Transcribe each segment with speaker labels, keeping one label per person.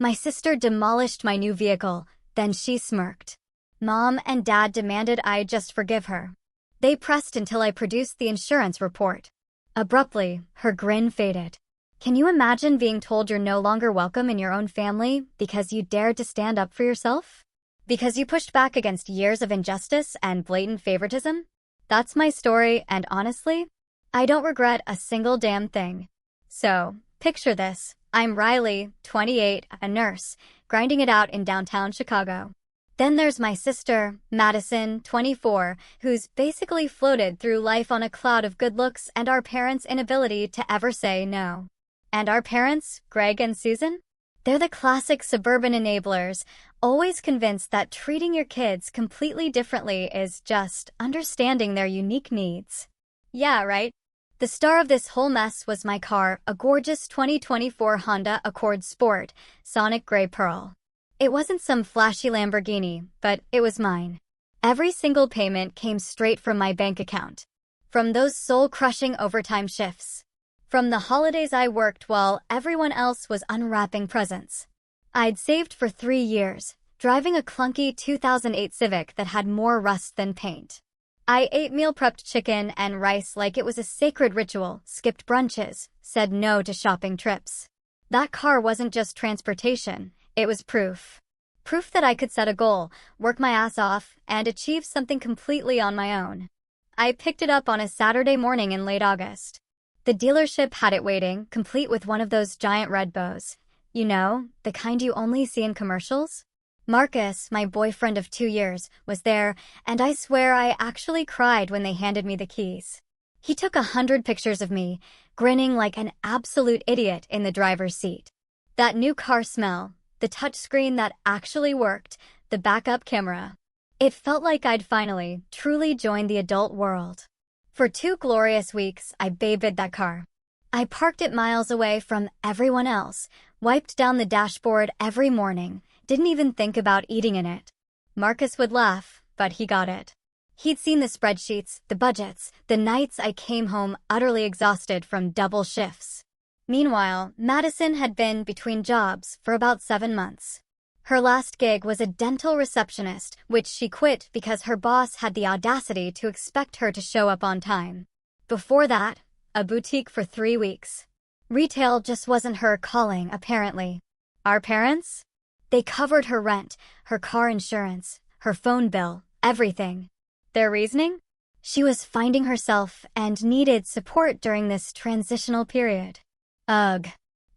Speaker 1: My sister demolished my new vehicle, then she smirked. Mom and Dad demanded I just forgive her. They pressed until I produced the insurance report. Abruptly, her grin faded. Can you imagine being told you're no longer welcome in your own family because you dared to stand up for yourself? Because you pushed back against years of injustice and blatant favoritism? That's my story, and honestly, I don't regret a single damn thing. So, picture this. I'm Riley, 28, a nurse, grinding it out in downtown Chicago. Then there's my sister, Madison, 24, who's basically floated through life on a cloud of good looks and our parents' inability to ever say no. And our parents, Greg and Susan? They're the classic suburban enablers, always convinced that treating your kids completely differently is just understanding their unique needs. Yeah, right? The star of this whole mess was my car, a gorgeous 2024 Honda Accord Sport, Sonic Gray Pearl. It wasn't some flashy Lamborghini, but it was mine. Every single payment came straight from my bank account. From those soul-crushing overtime shifts. From the holidays I worked while everyone else was unwrapping presents. I'd saved for 3 years, driving a clunky 2008 Civic that had more rust than paint. I ate meal-prepped chicken and rice like it was a sacred ritual, skipped brunches, said no to shopping trips. That car wasn't just transportation, it was proof. Proof that I could set a goal, work my ass off, and achieve something completely on my own. I picked it up on a Saturday morning in late August. The dealership had it waiting, complete with one of those giant red bows. You know, the kind you only see in commercials? Marcus, my boyfriend of 2 years, was there, and I swear I actually cried when they handed me the keys. He took 100 pictures of me, grinning like an absolute idiot in the driver's seat. That new car smell, the touchscreen that actually worked, the backup camera. It felt like I'd finally, truly joined the adult world. For 2 glorious weeks, I babysat that car. I parked it miles away from everyone else, wiped down the dashboard every morning, didn't even think about eating in it. Marcus would laugh, but he got it. He'd seen the spreadsheets, the budgets, the nights I came home utterly exhausted from double shifts. Meanwhile, Madison had been between jobs for about 7 months. Her last gig was a dental receptionist, which she quit because her boss had the audacity to expect her to show up on time. Before that, a boutique for 3 weeks. Retail just wasn't her calling, apparently. Our parents? They covered her rent, her car insurance, her phone bill, everything. Their reasoning? She was finding herself and needed support during this transitional period. Ugh.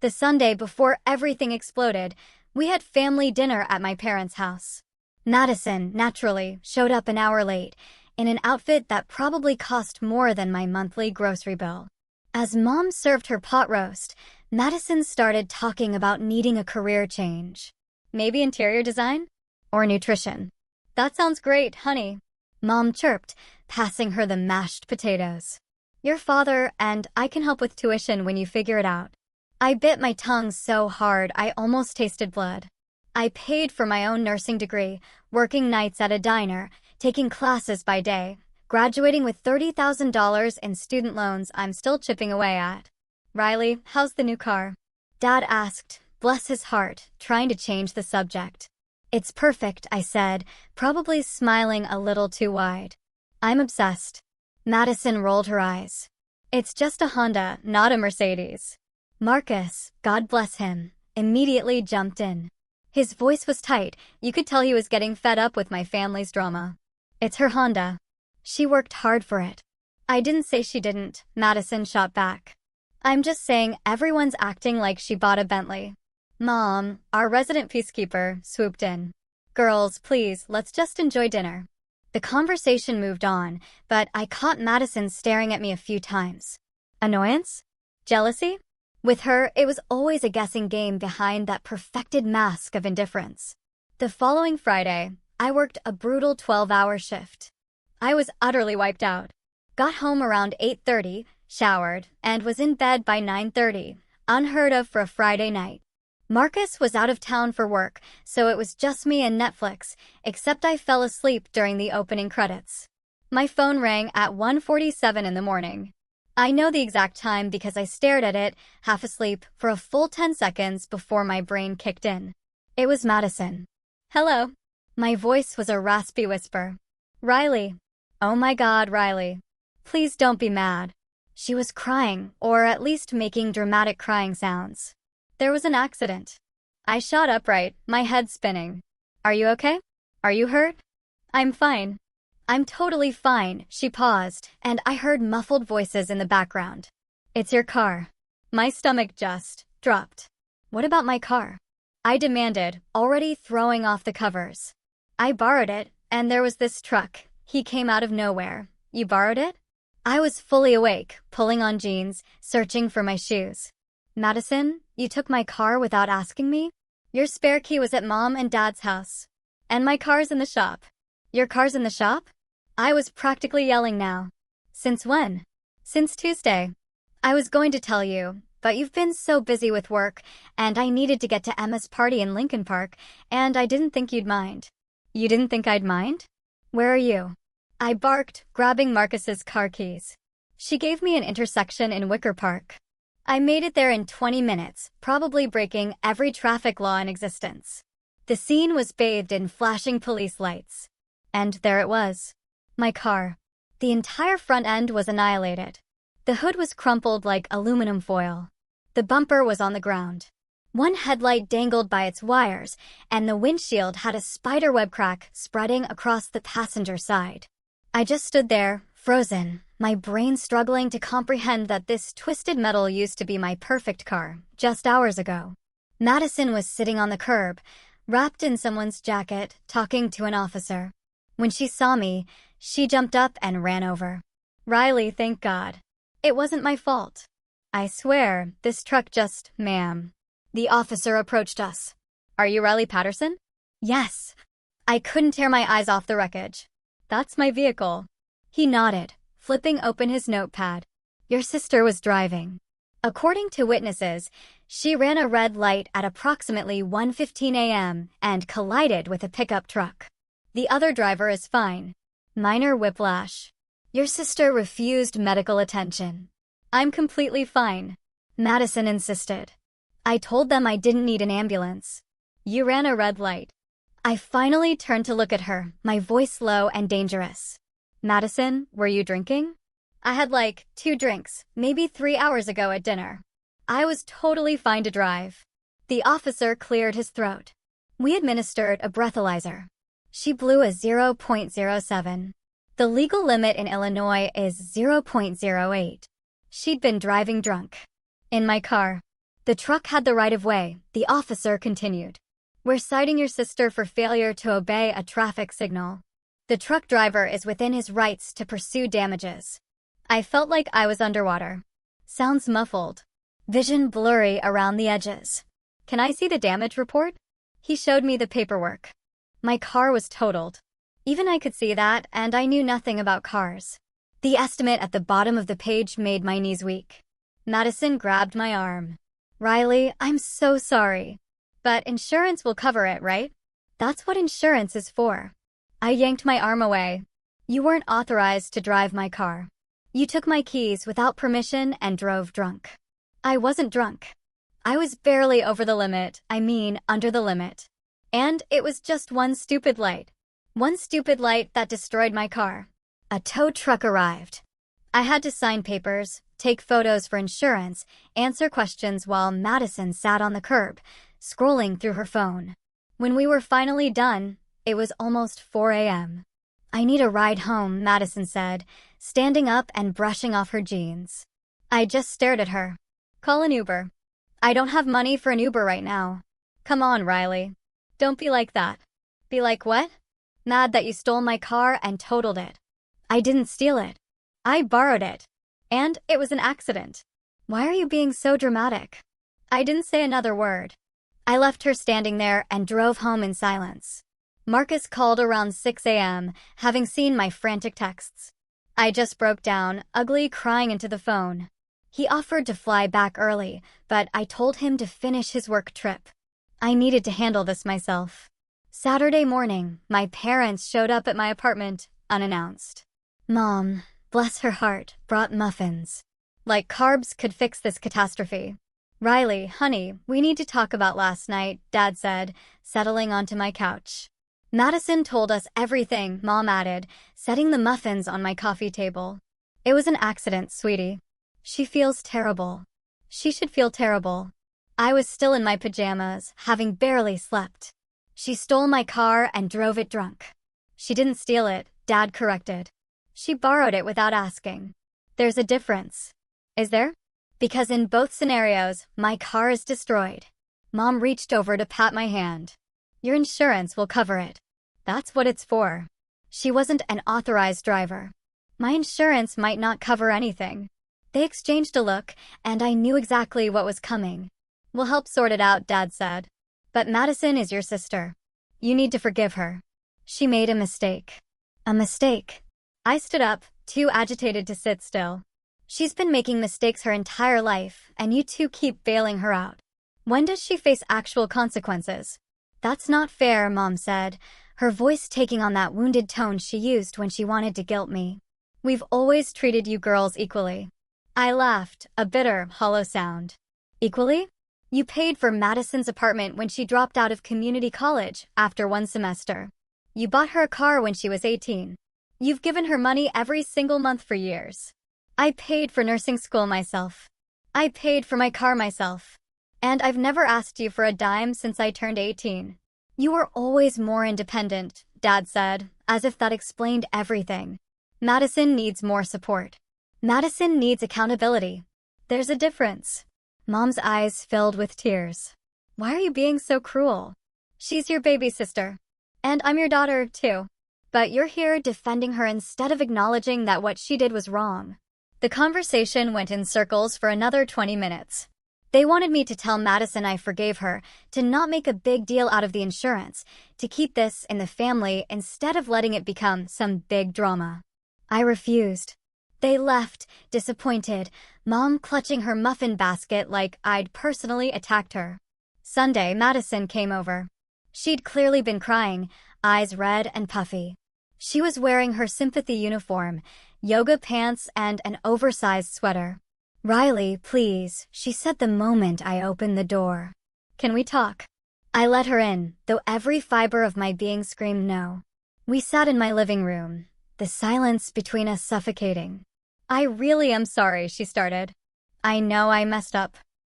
Speaker 1: The Sunday before everything exploded, we had family dinner at my parents' house. Madison, naturally, showed up an hour late, in an outfit that probably cost more than my monthly grocery bill. As Mom served her pot roast, Madison started talking about needing a career change. Maybe interior design? Or nutrition. That sounds great, honey. Mom chirped, passing her the mashed potatoes. Your father and I can help with tuition when you figure it out. I bit my tongue so hard I almost tasted blood. I paid for my own nursing degree, working nights at a diner, taking classes by day, graduating with $30,000 in student loans I'm still chipping away at. Riley, how's the new car? Dad asked, bless his heart, trying to change the subject. It's perfect, I said, probably smiling a little too wide. I'm obsessed. Madison rolled her eyes. It's just a Honda, not a Mercedes. Marcus, God bless him, immediately jumped in. His voice was tight, you could tell he was getting fed up with my family's drama. It's her Honda. She worked hard for it. I didn't say she didn't, Madison shot back. I'm just saying everyone's acting like she bought a Bentley. Mom, our resident peacekeeper, swooped in. Girls, please, let's just enjoy dinner. The conversation moved on, but I caught Madison staring at me a few times. Annoyance? Jealousy? With her, it was always a guessing game behind that perfected mask of indifference. The following Friday, I worked a brutal 12-hour shift. I was utterly wiped out. Got home around 8:30, showered, and was in bed by 9:30, unheard of for a Friday night. Marcus was out of town for work, so it was just me and Netflix, except I fell asleep during the opening credits. My phone rang at 1:47 in the morning. I know the exact time because I stared at it, half asleep, for a full 10 seconds before my brain kicked in. It was Madison. Hello. My voice was a raspy whisper. Riley. Oh my God, Riley. Please don't be mad. She was crying, or at least making dramatic crying sounds. There was an accident. I shot upright, my head spinning. Are you okay? Are you hurt? I'm fine. I'm totally fine, she paused, and I heard muffled voices in the background. It's your car. My stomach just dropped. What about my car? I demanded, already throwing off the covers. I borrowed it, and there was this truck. He came out of nowhere. You borrowed it? I was fully awake, pulling on jeans, searching for my shoes. Madison, you took my car without asking me? Your spare key was at Mom and Dad's house. And my car's in the shop. Your car's in the shop? I was practically yelling now. Since when? Since Tuesday. I was going to tell you, but you've been so busy with work, and I needed to get to Emma's party in Lincoln Park, and I didn't think you'd mind. You didn't think I'd mind? Where are you? I barked, grabbing Marcus's car keys. She gave me an intersection in Wicker Park. I made it there in 20 minutes, probably breaking every traffic law in existence. The scene was bathed in flashing police lights. And there it was. My car. The entire front end was annihilated. The hood was crumpled like aluminum foil. The bumper was on the ground. One headlight dangled by its wires, and the windshield had a spiderweb crack spreading across the passenger side. I just stood there, frozen, my brain struggling to comprehend that this twisted metal used to be my perfect car, just hours ago. Madison was sitting on the curb, wrapped in someone's jacket, talking to an officer. When she saw me, she jumped up and ran over. Riley, thank God. It wasn't my fault. I swear, this truck just, ma'am. The officer approached us. Are you Riley Patterson? Yes. I couldn't tear my eyes off the wreckage. That's my vehicle. He nodded, flipping open his notepad. Your sister was driving. According to witnesses, she ran a red light at approximately 1:15 a.m. and collided with a pickup truck. The other driver is fine. Minor whiplash. Your sister refused medical attention. I'm completely fine. Madison insisted. I told them I didn't need an ambulance. You ran a red light. I finally turned to look at her, my voice low and dangerous. Madison, were you drinking? I had like 2 drinks, maybe 3 hours ago at dinner. I was totally fine to drive. The officer cleared his throat. We administered a breathalyzer. She blew a 0.07. The legal limit in Illinois is 0.08. She'd been driving drunk. In my car. The truck had the right of way, the officer continued. We're citing your sister for failure to obey a traffic signal. The truck driver is within his rights to pursue damages. I felt like I was underwater. Sounds muffled. Vision blurry around the edges. Can I see the damage report? He showed me the paperwork. My car was totaled. Even I could see that, and I knew nothing about cars. The estimate at the bottom of the page made my knees weak. Madison grabbed my arm. Riley, I'm so sorry. But insurance will cover it, right? That's what insurance is for. I yanked my arm away. You weren't authorized to drive my car. You took my keys without permission and drove drunk. I wasn't drunk. I was barely over the limit, under the limit. And it was just one stupid light. One stupid light that destroyed my car. A tow truck arrived. I had to sign papers, take photos for insurance, answer questions while Madison sat on the curb, scrolling through her phone. When we were finally done, it was almost 4 a.m. I need a ride home, Madison said, standing up and brushing off her jeans. I just stared at her. Call an Uber. I don't have money for an Uber right now. Come on, Riley. Don't be like that. Be like what? Mad that you stole my car and totaled it. I didn't steal it. I borrowed it. And it was an accident. Why are you being so dramatic? I didn't say another word. I left her standing there and drove home in silence. Marcus called around 6 a.m., having seen my frantic texts. I just broke down, ugly, crying into the phone. He offered to fly back early, but I told him to finish his work trip. I needed to handle this myself. Saturday morning, my parents showed up at my apartment, unannounced. Mom, bless her heart, brought muffins. Like carbs could fix this catastrophe. Riley, honey, we need to talk about last night, Dad said, settling onto my couch. Madison told us everything, Mom added, setting the muffins on my coffee table. It was an accident, sweetie. She feels terrible. She should feel terrible. I was still in my pajamas, having barely slept. She stole my car and drove it drunk. She didn't steal it, Dad corrected. She borrowed it without asking. There's a difference. Is there? Because in both scenarios, my car is destroyed. Mom reached over to pat my hand. Your insurance will cover it. That's what it's for. She wasn't an authorized driver. My insurance might not cover anything. They exchanged a look, and I knew exactly what was coming. We'll help sort it out, Dad said. But Madison is your sister. You need to forgive her. She made a mistake. A mistake? I stood up, too agitated to sit still. She's been making mistakes her entire life, and you two keep bailing her out. When does she face actual consequences? That's not fair, Mom said, her voice taking on that wounded tone she used when she wanted to guilt me. We've always treated you girls equally. I laughed, a bitter, hollow sound. Equally? You paid for Madison's apartment when she dropped out of community college after one semester. You bought her a car when she was 18. You've given her money every single month for years. I paid for nursing school myself. I paid for my car myself. And I've never asked you for a dime since I turned 18. You were always more independent, Dad said, as if that explained everything. Madison needs more support. Madison needs accountability. There's a difference. Mom's eyes filled with tears. Why are you being so cruel? She's your baby sister. And I'm your daughter, too. But you're here defending her instead of acknowledging that what she did was wrong. The conversation went in circles for another 20 minutes. They wanted me to tell Madison I forgave her, to not make a big deal out of the insurance, to keep this in the family instead of letting it become some big drama. I refused. They left, disappointed, Mom clutching her muffin basket like I'd personally attacked her. Sunday, Madison came over. She'd clearly been crying, eyes red and puffy. She was wearing her sympathy uniform, yoga pants and an oversized sweater. Riley, please, she said the moment I opened the door. Can we talk? I let her in, though every fiber of my being screamed no. We sat in my living room, the silence between us suffocating. I really am sorry, she started. I know I messed up.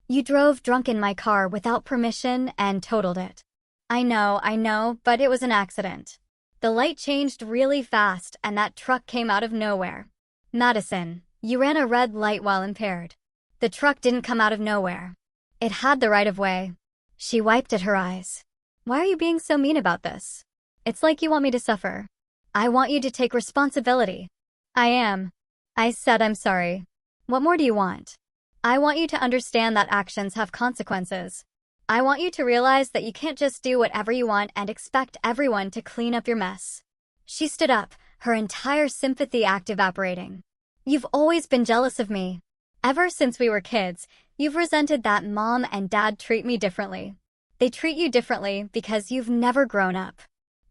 Speaker 1: You drove drunk in my car without permission and totaled it. I know, but it was an accident. The light changed really fast and that truck came out of nowhere. Madison, you ran a red light while impaired. The truck didn't come out of nowhere. It had the right of way. She wiped at her eyes. Why are you being so mean about this? It's like you want me to suffer. I want you to take responsibility. I am. I said I'm sorry. What more do you want? I want you to understand that actions have consequences. I want you to realize that you can't just do whatever you want and expect everyone to clean up your mess. She stood up, her entire sympathy act evaporating. You've always been jealous of me. Ever since we were kids, you've resented that Mom and Dad treat me differently. They treat you differently because you've never grown up.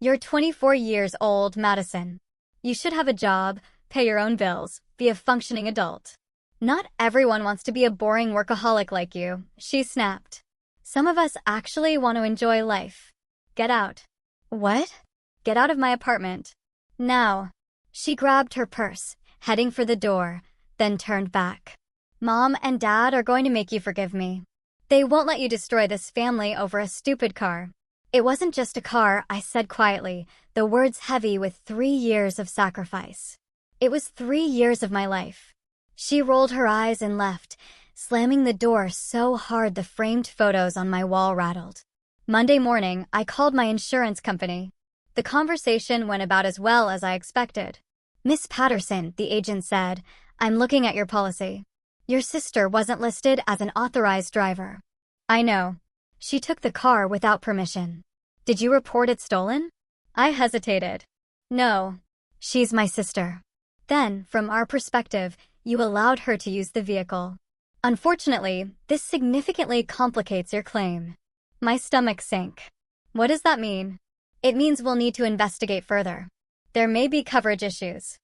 Speaker 1: You're 24 years old, Madison. You should have a job, pay your own bills, be a functioning adult. Not everyone wants to be a boring workaholic like you, she snapped. Some of us actually want to enjoy life. Get out. What? Get out of my apartment. Now. She grabbed her purse, heading for the door, then turned back. Mom and Dad are going to make you forgive me. They won't let you destroy this family over a stupid car. It wasn't just a car, I said quietly, the words heavy with 3 years of sacrifice. It was 3 years of my life. She rolled her eyes and left, slamming the door so hard the framed photos on my wall rattled. Monday morning, I called my insurance company. The conversation went about as well as I expected. Miss Patterson, the agent said, I'm looking at your policy. Your sister wasn't listed as an authorized driver. I know. She took the car without permission. Did you report it stolen? I hesitated. No. She's my sister. Then, from our perspective, you allowed her to use the vehicle. Unfortunately, this significantly complicates your claim. My stomach sank. What does that mean? It means we'll need to investigate further. There may be coverage issues.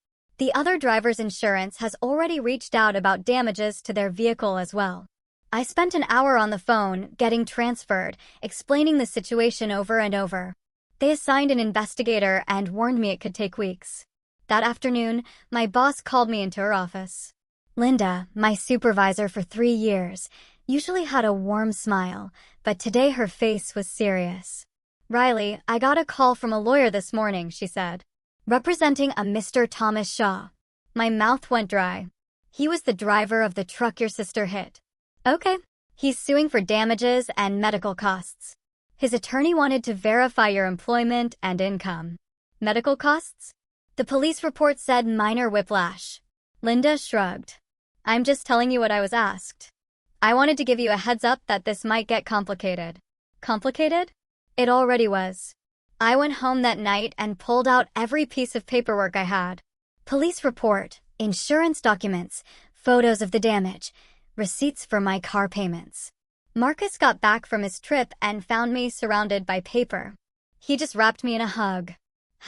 Speaker 1: The other driver's insurance has already reached out about damages to their vehicle as well. I spent an hour on the phone, getting transferred, explaining the situation over and over. They assigned an investigator and warned me it could take weeks. That afternoon, my boss called me into her office. Linda, my supervisor for 3 years, usually had a warm smile, but today her face was serious. "Riley, I got a call from a lawyer this morning," she said. "Representing a Mr. Thomas Shaw." My mouth went dry. "He was the driver of the truck your sister hit." "Okay." "He's suing for damages and medical costs. His attorney wanted to verify your employment and income." "Medical costs?" "The police report said minor whiplash." Linda shrugged. "I'm just telling you what I was asked. I wanted to give you a heads up that this might get complicated." "Complicated?" It already was. I went home that night and pulled out every piece of paperwork I had. Police report, insurance documents, photos of the damage, receipts for my car payments. Marcus got back from his trip and found me surrounded by paper. He just wrapped me in a hug.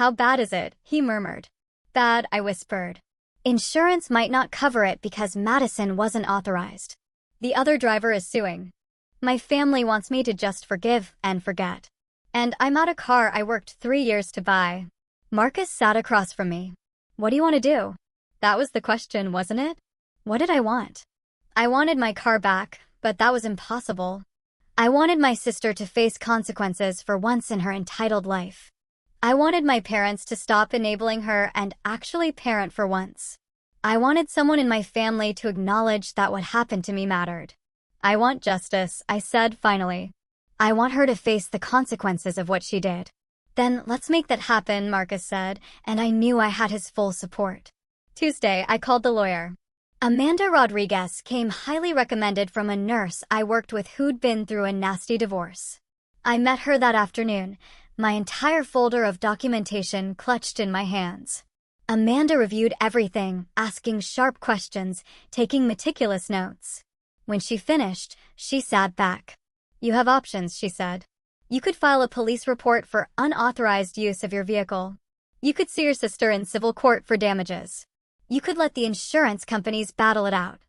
Speaker 1: "How bad is it?" he murmured. "Bad," I whispered. "Insurance might not cover it because Madison wasn't authorized. The other driver is suing. My family wants me to just forgive and forget. And I'm out a car I worked 3 years to buy." Marcus sat across from me. "What do you want to do?" That was the question, wasn't it? What did I want? I wanted my car back, but that was impossible. I wanted my sister to face consequences for once in her entitled life. I wanted my parents to stop enabling her and actually parent for once. I wanted someone in my family to acknowledge that what happened to me mattered. "I want justice," I said finally. "I want her to face the consequences of what she did." "Then let's make that happen," Marcus said, and I knew I had his full support. Tuesday, I called the lawyer. Amanda Rodriguez came highly recommended from a nurse I worked with who'd been through a nasty divorce. I met her that afternoon, my entire folder of documentation clutched in my hands. Amanda reviewed everything, asking sharp questions, taking meticulous notes. When she finished, she sat back. "You have options," she said. "You could file a police report for unauthorized use of your vehicle. You could sue your sister in civil court for damages. You could let the insurance companies battle it out.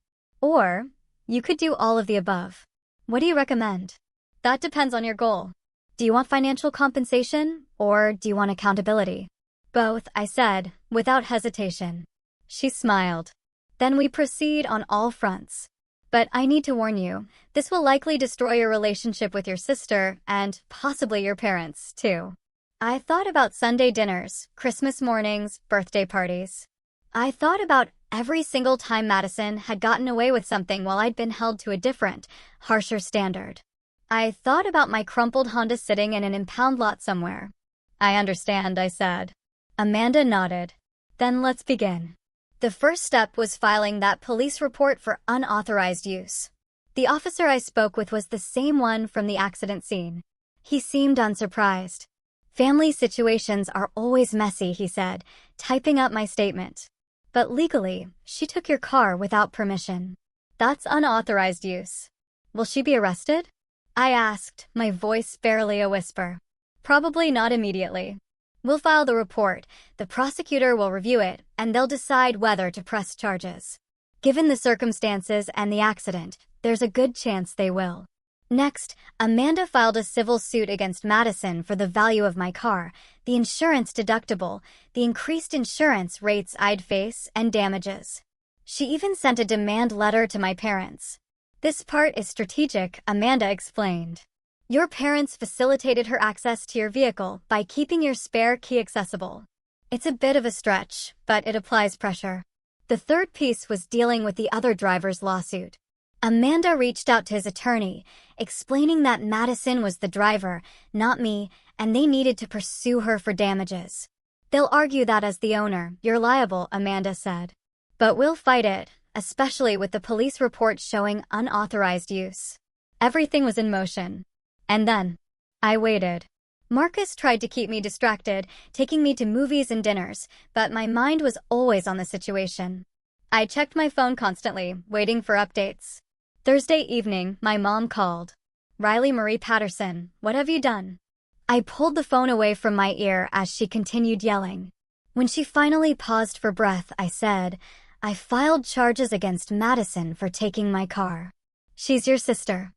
Speaker 1: Or, you could do all of the above. What do you recommend?" "That depends on your goal. Do you want financial compensation, or do you want accountability?" "Both," I said, without hesitation. She smiled. "Then we proceed on all fronts. But I need to warn you, this will likely destroy your relationship with your sister and possibly your parents, too." I thought about Sunday dinners, Christmas mornings, birthday parties. I thought about every single time Madison had gotten away with something while I'd been held to a different, harsher standard. I thought about my crumpled Honda sitting in an impound lot somewhere. "I understand," I said. Amanda nodded. "Then let's begin." The first step was filing that police report for unauthorized use. The officer I spoke with was the same one from the accident scene. He seemed unsurprised. "Family situations are always messy," he said, typing up my statement. "But legally, she took your car without permission. That's unauthorized use. Will she be arrested?" I asked, my voice barely a whisper. "Probably not immediately. We'll file the report, the prosecutor will review it, and they'll decide whether to press charges. Given the circumstances and the accident, there's a good chance they will." Next, Amanda filed a civil suit against Madison for the value of my car, the insurance deductible, the increased insurance rates I'd face, and damages. She even sent a demand letter to my parents. "This part is strategic," Amanda explained. "Your parents facilitated her access to your vehicle by keeping your spare key accessible. It's a bit of a stretch, but it applies pressure." The third piece was dealing with the other driver's lawsuit. Amanda reached out to his attorney, explaining that Madison was the driver, not me, and they needed to pursue her for damages. "They'll argue that as the owner, you're liable," Amanda said. "But we'll fight it, especially with the police report showing unauthorized use." Everything was in motion. And then, I waited. Marcus tried to keep me distracted, taking me to movies and dinners, but my mind was always on the situation. I checked my phone constantly, waiting for updates. Thursday evening, my mom called. "Riley Marie Patterson, what have you done?" I pulled the phone away from my ear as she continued yelling. When she finally paused for breath, I said, "I filed charges against Madison for taking my car." "She's your sister.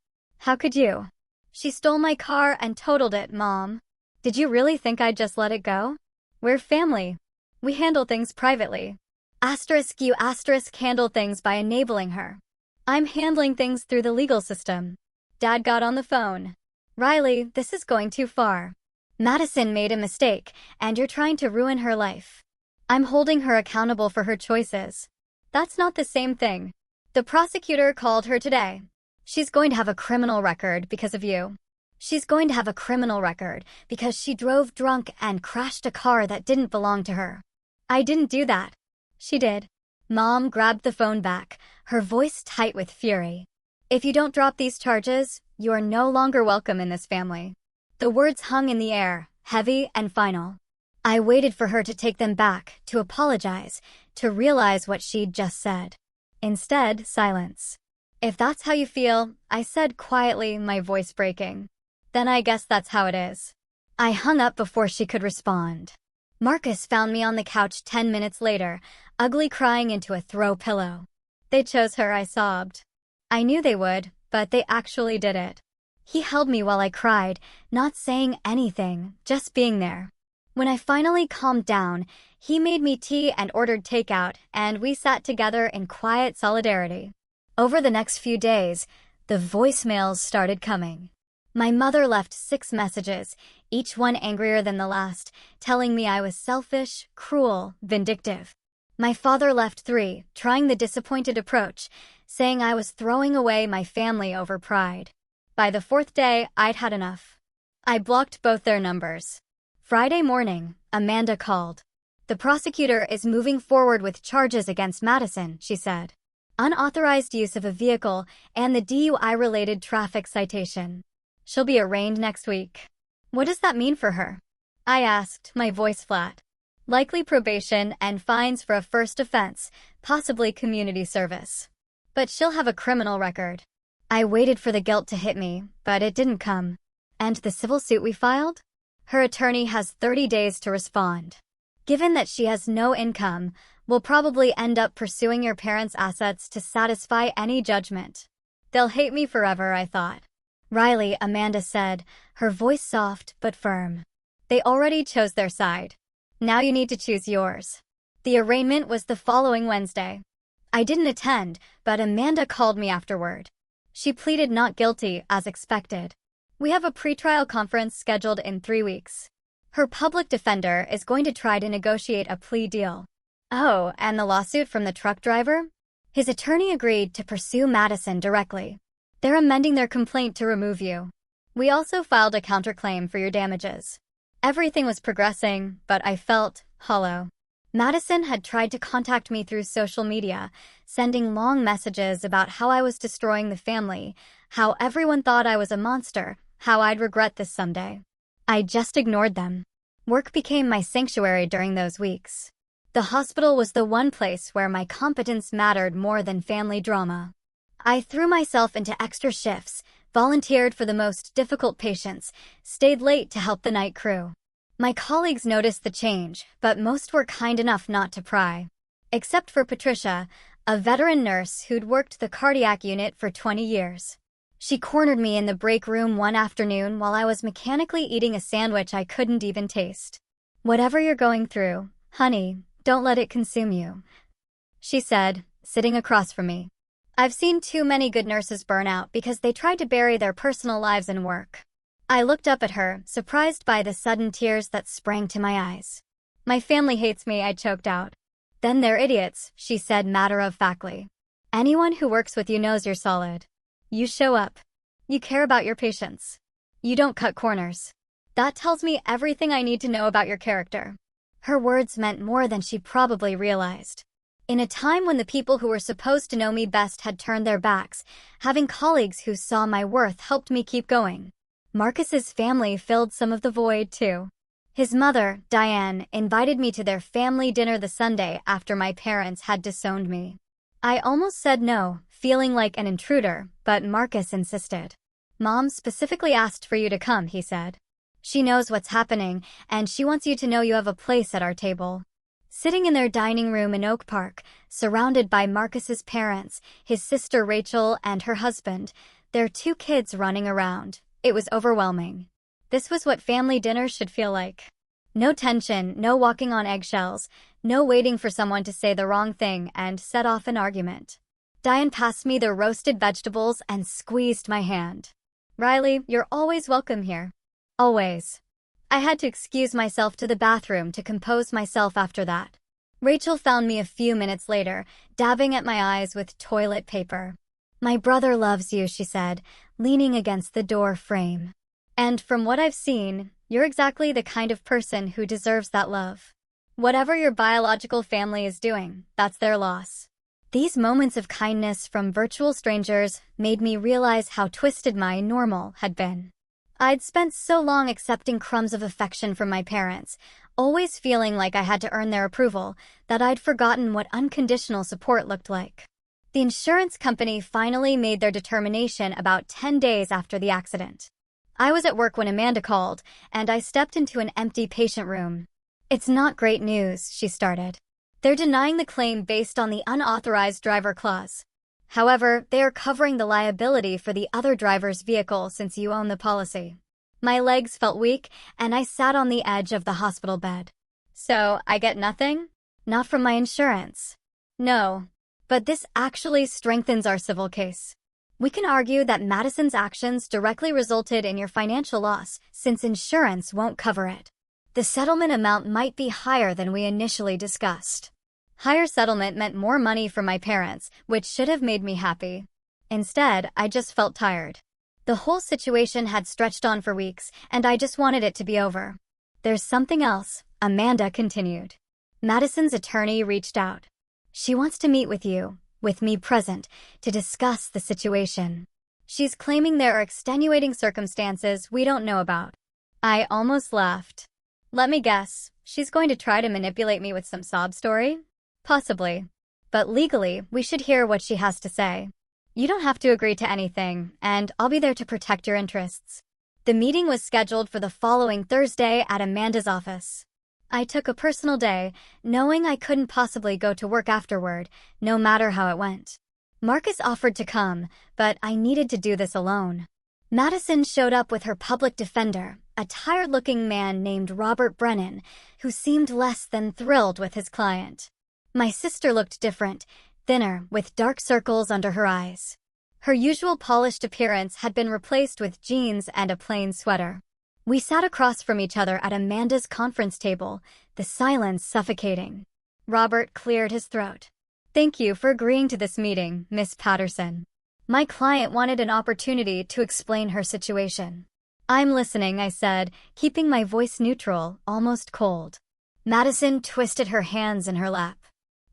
Speaker 1: How could you?" "She stole my car and totaled it, Mom." "Did you really think I'd just let it go? We're family. We handle things privately." You handle things by enabling her. I'm handling things through the legal system. Dad got on the phone. "Riley, this is going too far. Madison made a mistake, and you're trying to ruin her life. I'm holding her accountable for her choices." "That's not the same thing. The prosecutor called her today. She's going to have a criminal record because of you. She's going to have a criminal record because she drove drunk and crashed a car that didn't belong to her." "I didn't do that." "She did." Mom grabbed the phone back, her voice tight with fury. "If you don't drop these charges, you are no longer welcome in this family." The words hung in the air, heavy and final. I waited for her to take them back, to apologize, to realize what she'd just said. Instead, silence. "If that's how you feel," I said quietly, my voice breaking, "then I guess that's how it is." I hung up before she could respond. Marcus found me on the couch 10 minutes later, ugly, crying into a throw pillow. "They chose her," I sobbed. "I knew they would, but they actually did it." He held me while I cried, not saying anything, just being there. When I finally calmed down, he made me tea and ordered takeout, and we sat together in quiet solidarity. Over the next few days, the voicemails started coming. My mother left 6 messages, each one angrier than the last, telling me I was selfish, cruel, vindictive. My father left 3, trying the disappointed approach, saying I was throwing away my family over pride. By the 4th day, I'd had enough. I blocked both their numbers. Friday morning, Amanda called. "The prosecutor is moving forward with charges against Madison," she said. "Unauthorized use of a vehicle and the DUI-related traffic citation. She'll be arraigned next week." "What does that mean for her?" I asked, my voice flat. "Likely probation and fines for a first offense, possibly community service. But she'll have a criminal record." I waited for the guilt to hit me, but it didn't come. "And the civil suit we filed?" "Her attorney has 30 days to respond. Given that she has no income, we'll probably end up pursuing your parents' assets to satisfy any judgment." "They'll hate me forever," I thought. "Riley," Amanda said, her voice soft but firm. "They already chose their side. Now you need to choose yours." The arraignment was the following Wednesday. I didn't attend, but Amanda called me afterward. She pleaded not guilty, as expected. "We have a pretrial conference scheduled in 3 weeks. Her public defender is going to try to negotiate a plea deal." "Oh, and the lawsuit from the truck driver?" "His attorney agreed to pursue Madison directly. They're amending their complaint to remove you. We also filed a counterclaim for your damages." Everything was progressing, but I felt hollow. Madison had tried to contact me through social media, sending long messages about how I was destroying the family, how everyone thought I was a monster, how I'd regret this someday. I just ignored them. Work became my sanctuary during those weeks. The hospital was the one place where my competence mattered more than family drama. I threw myself into extra shifts, volunteered for the most difficult patients, stayed late to help the night crew. My colleagues noticed the change, but most were kind enough not to pry. Except for Patricia, a veteran nurse who'd worked the cardiac unit for 20 years. She cornered me in the break room one afternoon while I was mechanically eating a sandwich I couldn't even taste. "Whatever you're going through, honey, don't let it consume you," she said, sitting across from me. "I've seen too many good nurses burn out because they tried to bury their personal lives in work." I looked up at her, surprised by the sudden tears that sprang to my eyes. "My family hates me," I choked out. "Then they're idiots," she said matter-of-factly. "Anyone who works with you knows you're solid. You show up. You care about your patients. You don't cut corners. That tells me everything I need to know about your character." Her words meant more than she probably realized. In a time when the people who were supposed to know me best had turned their backs, having colleagues who saw my worth helped me keep going. Marcus's family filled some of the void, too. His mother, Diane, invited me to their family dinner the Sunday after my parents had disowned me. I almost said no, feeling like an intruder, but Marcus insisted. "Mom specifically asked for you to come," he said. "She knows what's happening, and she wants you to know you have a place at our table." Sitting in their dining room in Oak Park, surrounded by Marcus's parents, his sister Rachel, and her husband, their 2 kids running around. It was overwhelming. This was what family dinners should feel like. No tension, no walking on eggshells, no waiting for someone to say the wrong thing and set off an argument. Diane passed me the roasted vegetables and squeezed my hand. "Riley, you're always welcome here." Always. I had to excuse myself to the bathroom to compose myself after that. Rachel found me a few minutes later, dabbing at my eyes with toilet paper. "My brother loves you," she said, leaning against the door frame. "And from what I've seen, you're exactly the kind of person who deserves that love. Whatever your biological family is doing, that's their loss." These moments of kindness from virtual strangers made me realize how twisted my normal had been. I'd spent so long accepting crumbs of affection from my parents, always feeling like I had to earn their approval, that I'd forgotten what unconditional support looked like. The insurance company finally made their determination about 10 days after the accident. I was at work when Amanda called, and I stepped into an empty patient room. "It's not great news," she started. "They're denying the claim based on the unauthorized driver clause. However, they are covering the liability for the other driver's vehicle since you own the policy." My legs felt weak, and I sat on the edge of the hospital bed. "So, I get nothing?" "Not from my insurance." "No. But this actually strengthens our civil case. We can argue that Madison's actions directly resulted in your financial loss, since insurance won't cover it. The settlement amount might be higher than we initially discussed." Higher settlement meant more money for my parents, which should have made me happy. Instead, I just felt tired. The whole situation had stretched on for weeks, and I just wanted it to be over. "There's something else," Amanda continued. "Madison's attorney reached out. She wants to meet with you, with me present, to discuss the situation. She's claiming there are extenuating circumstances we don't know about." I almost laughed. "Let me guess, she's going to try to manipulate me with some sob story?" "Possibly. But legally, we should hear what she has to say. You don't have to agree to anything, and I'll be there to protect your interests." The meeting was scheduled for the following Thursday at Amanda's office. I took a personal day, knowing I couldn't possibly go to work afterward, no matter how it went. Marcus offered to come, but I needed to do this alone. Madison showed up with her public defender, a tired-looking man named Robert Brennan, who seemed less than thrilled with his client. My sister looked different, thinner, with dark circles under her eyes. Her usual polished appearance had been replaced with jeans and a plain sweater. We sat across from each other at Amanda's conference table, the silence suffocating. Robert cleared his throat. "Thank you for agreeing to this meeting, Miss Patterson. My client wanted an opportunity to explain her situation." "I'm listening," I said, keeping my voice neutral, almost cold. Madison twisted her hands in her lap.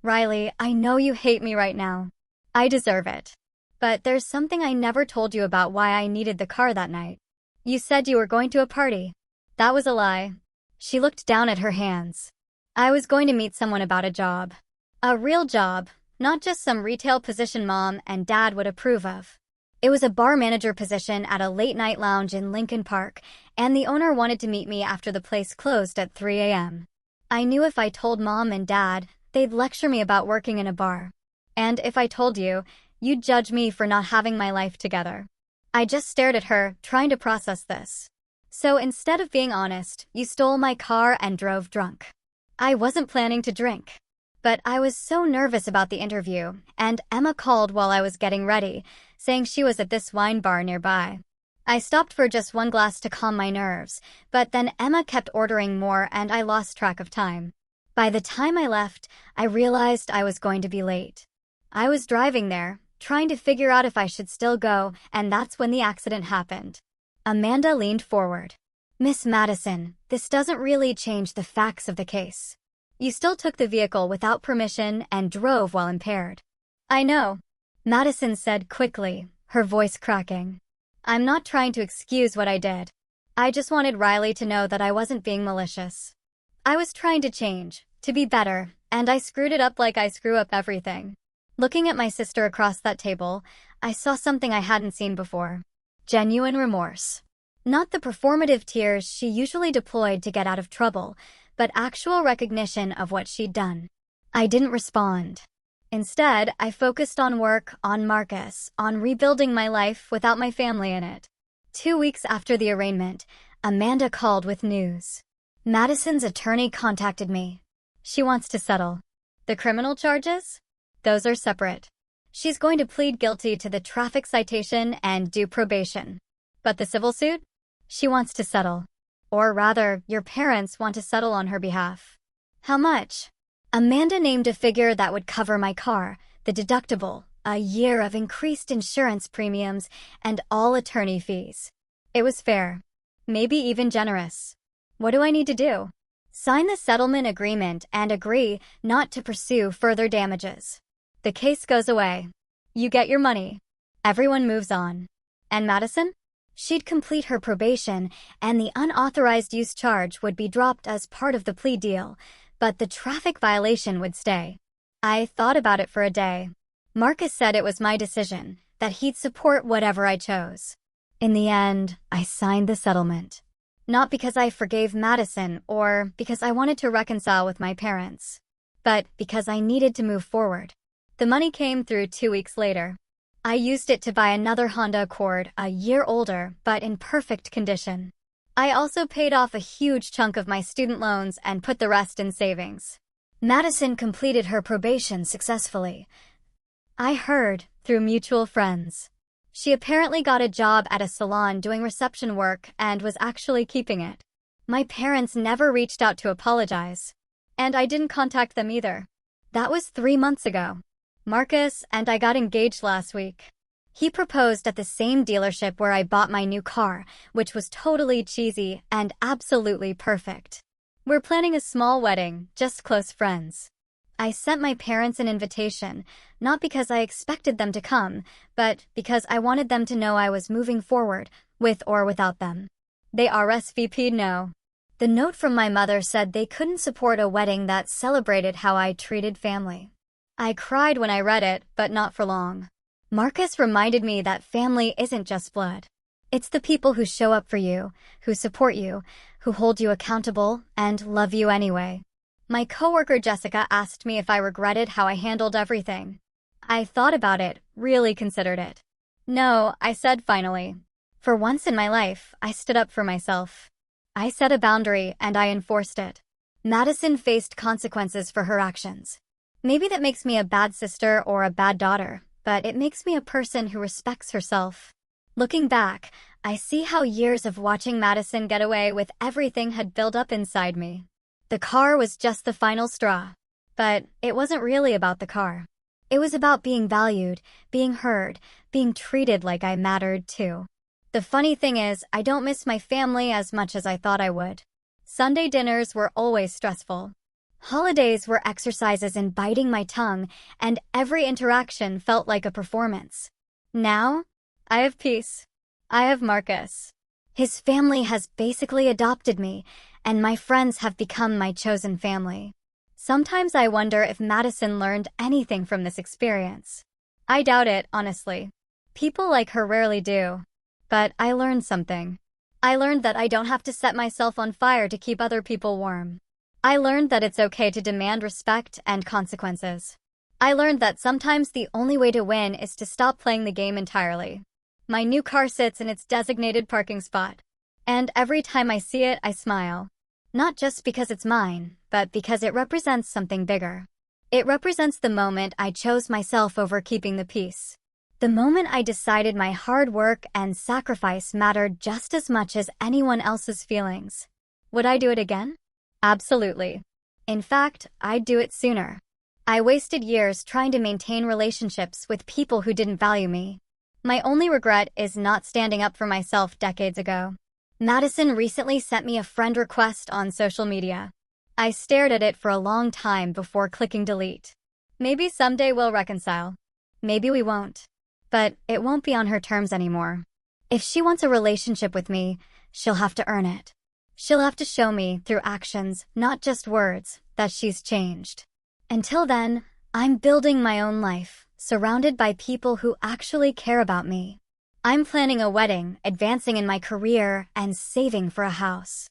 Speaker 1: "Riley, I know you hate me right now. I deserve it. But there's something I never told you about why I needed the car that night. You said you were going to a party." "That was a lie." She looked down at her hands. "I was going to meet someone about a job. A real job, not just some retail position Mom and Dad would approve of. It was a bar manager position at a late-night lounge in Lincoln Park, and the owner wanted to meet me after the place closed at 3 a.m. I knew if I told Mom and Dad, they'd lecture me about working in a bar. And if I told you, you'd judge me for not having my life together." I just stared at her, trying to process this. "So instead of being honest, you stole my car and drove drunk." I wasn't planning to drink. But I was so nervous about the interview, and Emma called while I was getting ready, saying she was at this wine bar nearby. I stopped for just one glass to calm my nerves, but then Emma kept ordering more and I lost track of time. By the time I left, I realized I was going to be late. I was driving there, trying to figure out if I should still go, and that's when the accident happened. Amanda leaned forward. "Miss Madison, this doesn't really change the facts of the case. You still took the vehicle without permission and drove while impaired." "I know," Madison said quickly, her voice cracking. "I'm not trying to excuse what I did. I just wanted Riley to know that I wasn't being malicious. I was trying to change, to be better, and I screwed it up like I screw up everything." Looking at my sister across that table, I saw something I hadn't seen before. Genuine remorse. Not the performative tears she usually deployed to get out of trouble, but actual recognition of what she'd done. I didn't respond. Instead, I focused on work, on Marcus, on rebuilding my life without my family in it. 2 weeks after the arraignment, Amanda called with news. Madison's attorney contacted me. She wants to settle. The criminal charges? Those are separate. She's going to plead guilty to the traffic citation and do probation. But the civil suit? She wants to settle. Or rather, your parents want to settle on her behalf. How much? Amanda named a figure that would cover my car, the deductible, a year of increased insurance premiums, and all attorney fees. It was fair. Maybe even generous. What do I need to do? Sign the settlement agreement and agree not to pursue further damages. The case goes away. You get your money. Everyone moves on. And Madison? She'd complete her probation, and the unauthorized use charge would be dropped as part of the plea deal, but the traffic violation would stay. I thought about it for a day. Marcus said it was my decision, that he'd support whatever I chose. In the end, I signed the settlement. Not because I forgave Madison or because I wanted to reconcile with my parents, but because I needed to move forward. The money came through 2 weeks later. I used it to buy another Honda Accord, a year older, but in perfect condition. I also paid off a huge chunk of my student loans and put the rest in savings. Madison completed her probation successfully. I heard through mutual friends. She apparently got a job at a salon doing reception work and was actually keeping it. My parents never reached out to apologize. And I didn't contact them either. That was 3 months ago. Marcus and I got engaged last week. He proposed at the same dealership where I bought my new car, which was totally cheesy and absolutely perfect. We're planning a small wedding, just close friends. I sent my parents an invitation, not because I expected them to come, but because I wanted them to know I was moving forward, with or without them. They RSVP'd no. The note from my mother said they couldn't support a wedding that celebrated how I treated family. I cried when I read it, but not for long. Marcus reminded me that family isn't just blood. It's the people who show up for you, who support you, who hold you accountable, and love you anyway. My coworker Jessica asked me if I regretted how I handled everything. I thought about it, really considered it. No, I said finally. For once in my life, I stood up for myself. I set a boundary and I enforced it. Madison faced consequences for her actions. Maybe that makes me a bad sister or a bad daughter, but it makes me a person who respects herself. Looking back, I see how years of watching Madison get away with everything had built up inside me. The car was just the final straw. But it wasn't really about the car. It was about being valued, being heard, being treated like I mattered too. The funny thing is, I don't miss my family as much as I thought I would. Sunday dinners were always stressful. Holidays were exercises in biting my tongue, and every interaction felt like a performance. Now, I have peace. I have Marcus. His family has basically adopted me, and my friends have become my chosen family. Sometimes I wonder if Madison learned anything from this experience. I doubt it, honestly. People like her rarely do. But I learned something. I learned that I don't have to set myself on fire to keep other people warm. I learned that it's okay to demand respect and consequences. I learned that sometimes the only way to win is to stop playing the game entirely. My new car sits in its designated parking spot. And every time I see it, I smile. Not just because it's mine, but because it represents something bigger. It represents the moment I chose myself over keeping the peace. The moment I decided my hard work and sacrifice mattered just as much as anyone else's feelings. Would I do it again? Absolutely. In fact, I'd do it sooner. I wasted years trying to maintain relationships with people who didn't value me. My only regret is not standing up for myself decades ago. Madison recently sent me a friend request on social media. I stared at it for a long time before clicking delete. Maybe someday we'll reconcile. Maybe we won't. But it won't be on her terms anymore. If she wants a relationship with me, she'll have to earn it. She'll have to show me through actions, not just words, that she's changed. Until then, I'm building my own life, surrounded by people who actually care about me. I'm planning a wedding, advancing in my career, and saving for a house.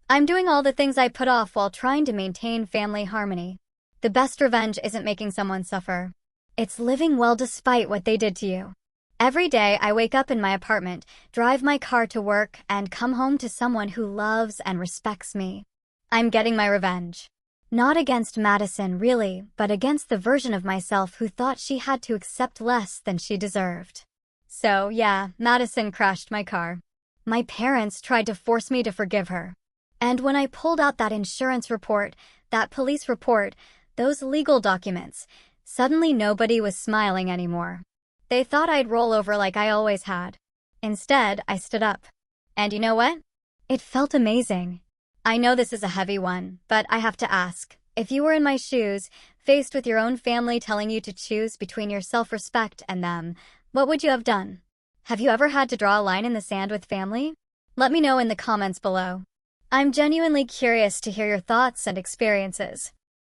Speaker 1: I'm doing all the things I put off while trying to maintain family harmony. The best revenge isn't making someone suffer. It's living well despite what they did to you. Every day I wake up in my apartment, drive my car to work, and come home to someone who loves and respects me. I'm getting my revenge. Not against Madison, really, but against the version of myself who thought she had to accept less than she deserved. So, yeah, Madison crashed my car. My parents tried to force me to forgive her. And when I pulled out that insurance report, that police report, those legal documents, suddenly nobody was smiling anymore. They thought I'd roll over like I always had. Instead, I stood up. And you know what? It felt amazing. I know this is a heavy one, but I have to ask, if you were in my shoes, faced with your own family telling you to choose between your self-respect and them, what would you have done? Have you ever had to draw a line in the sand with family? Let me know in the comments below. I'm genuinely curious to hear your thoughts and experiences.